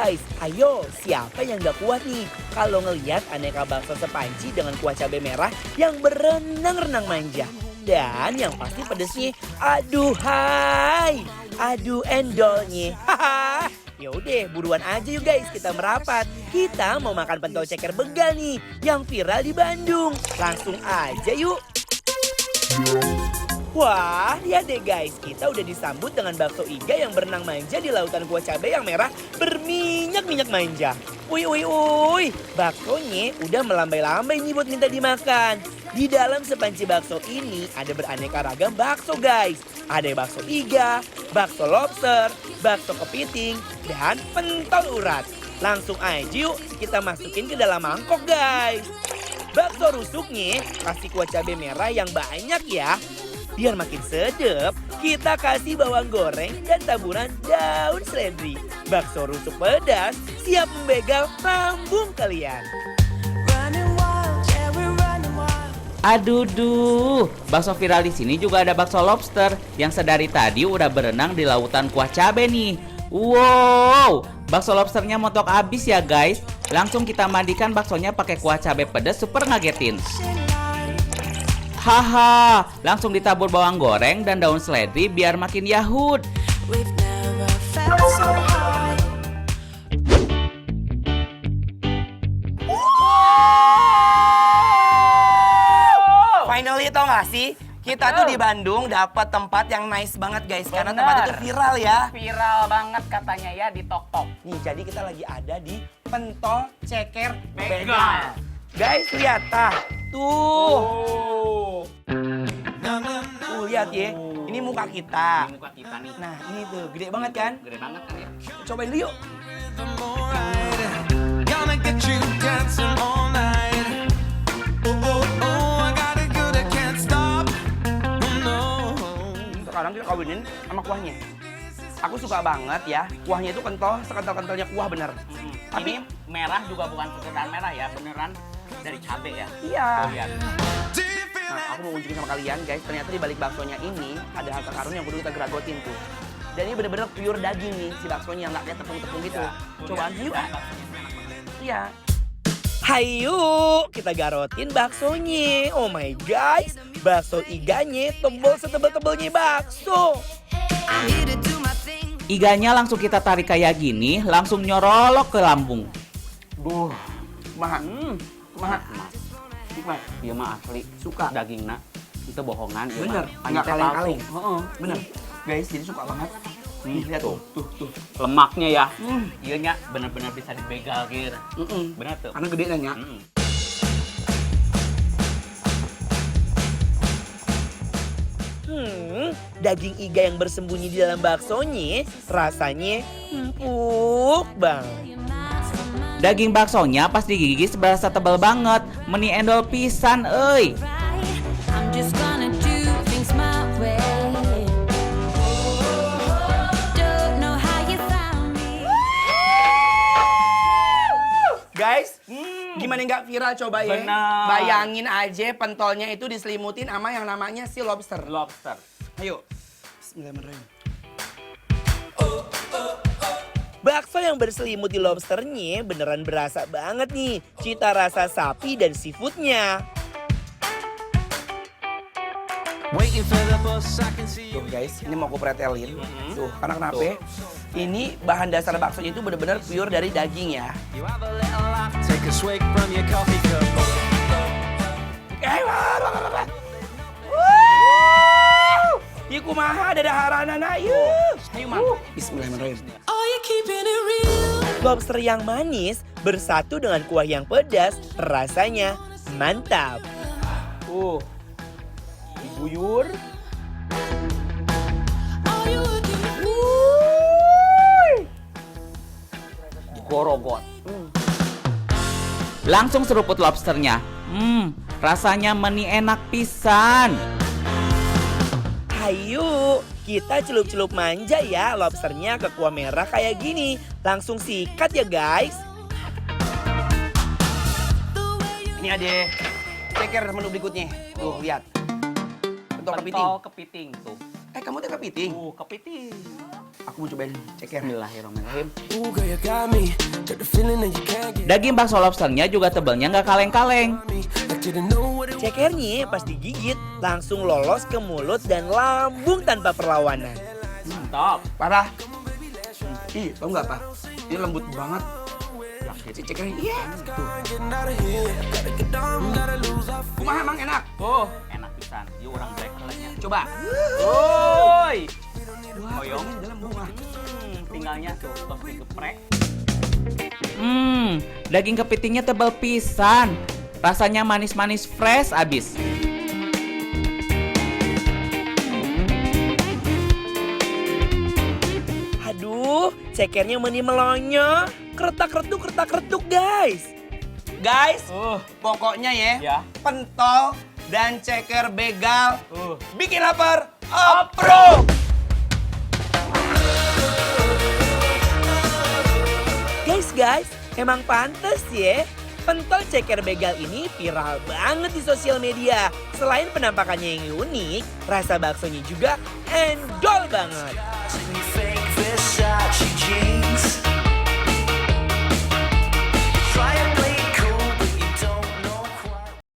guys. Ayo, siapa yang gak kuat nih kalau ngelihat aneka bakso sepanci dengan kuah cabai merah yang berenang-renang manja. Dan yang pasti pedesnya, aduh hai, aduh endolnya. Haha. Yaudah, buruan aja yuk guys, kita merapat. Kita mau makan pentol ceker begal nih, yang viral di Bandung. Langsung aja yuk. Wah, lihat deh guys, kita udah disambut dengan bakso iga yang berenang manja di lautan kuah cabai yang merah berminyak-minyak manja. Uy, baksonya udah melambai-lambai nih buat minta dimakan. Di dalam sepanci bakso ini ada beraneka ragam bakso guys. Ada bakso iga, bakso lobster, bakso kepiting, dan pentol urat. Langsung aja yuk kita masukin ke dalam mangkok guys. Bakso rusuknya kasih kuah cabai merah yang banyak ya. Biar makin sedap, kita kasih bawang goreng dan taburan daun seledri. Bakso rusuk pedas siap membegal lambung kalian. Aduh, bakso viral di sini juga ada bakso lobster yang sedari tadi udah berenang di lautan kuah cabai nih. Wow, bakso lobsternya montok abis ya guys. Langsung kita mandikan baksonya pakai kuah cabai pedas super ngagetin. Haha, langsung ditabur bawang goreng dan daun seledri biar makin yahut. Finally tau gak sih? Kita tuh di Bandung dapat tempat yang nice banget guys. Karena tempatnya tuh viral ya. Viral banget katanya ya di Tok-Tok. Nih jadi kita lagi ada di Pentol Ceker Begal. Begal. Guys lihat tah. Tuh lihat ya. Ini muka kita. Ini muka kita nih. Nah ini tuh gede banget kan? Gede banget kan ya. Cobain dulu yuk. Gonna get you dancing all night. I got it good, I can't stop. No. Sekarang kita kawinin sama kuahnya. Aku suka banget ya. Kuahnya itu kental, sekental-kentalnya kuah bener. Tapi Ini merah juga bukan sekedar merah ya, beneran dari cabai ya. iya. Tuh, lihat. Nah, aku mau unjukin sama kalian guys, ternyata di balik baksonya ini ada harta karun yang kudu kita geragotin tuh. Dan ini bener-bener pure daging nih si baksonya, nggak kayak tepung-tepung gitu. Coba yuk. Iya. Hayu, kita garotin baksonya. Oh my guys, bakso iganya tebel setebel-tebelnya bakso. Iganya langsung kita tarik kayak gini, langsung nyorolok ke lambung. Duh, mahal. Mahal. Wah, iya mah asli. Suka. Dagingna itu bohongan. ieu Bener, mah. nggak Teh kaleng-kaleng. palsu. Heeh. Bener. Guys, jadi suka banget. Nih, lihat tuh. Tuh. Lemaknya ya. Iya nya bener-bener bisa dibegal gitu. Bener tuh. Karena gede nanya. Daging iga yang bersembunyi di dalam baksonya rasanya empuk banget. Daging baksonya pas digigis berasa tebal banget, meni endol pisan euy. Guys, gimana nggak viral coba ya? Benar. Bayangin aja pentolnya itu diselimutin sama yang namanya si lobster. Lobster. Ayo. Bismillahirrahmanirrahim. Bakso yang berselimut di lobsternya beneran berasa banget nih cita rasa sapi dan seafoodnya. Waiting for the bus, I can see you. Tuh guys, ini mau aku pretelin. Tuh, karena kenapa? Ini bahan dasar baksonya itu bener-bener pure dari daging ya. You have a little laugh, take a swig from your coffee cup. Iku maha ada haranana yuk. Ayo mah. Bismillahirrahmanirrahim. Are you keeping it real? Lobster yang manis bersatu dengan kuah yang pedas, rasanya mantap. Diguyur. Are you looking at me? Gorogot. Langsung seruput lobsternya. Rasanya meni enak pisan. Ayo, kita celup-celup manja ya lobsternya ke kuah merah kayak gini. Langsung sikat ya guys. Ini ada ceker menu berikutnya. Tuh, lihat. Pentol kepiting. Pentol kepiting tuh. Kamu tuh kepiting? Kepiting. Aku mau cobain ceker. Bismillahirrahmanirrahim. Ooh, girl, you got me. Got the feeling that you can't get Daging bakso lobsternya juga tebelnya nggak kaleng-kaleng. me. Like you didn't know what it Cekernya pas digigit langsung lolos ke mulut dan lambung tanpa perlawanan. Mantap. Parah. Ih, tau nggak apa? Ini lembut banget. Si cekernya, iya. Tuh. getting out of here. Gotta get down, gotta lose our Kumaha emang enak? Oh, enak pisan. Ieu urang black nya. Coba. Woi. Koyong dalam bunga. Tinggalnya tuh tos digeprek. Daging kepitingnya tebal pisan. Rasanya manis-manis fresh abis. Aduh, cekernya meni melonyo. Kretak-kretuk guys. Guys, pokoknya Ya. pentol dan ceker begal bikin lapar. Approve! Guys, emang pantas ya. Pentol ceker begal ini viral banget di sosial media. Selain penampakannya yang unik, rasa baksonya juga endol banget. face.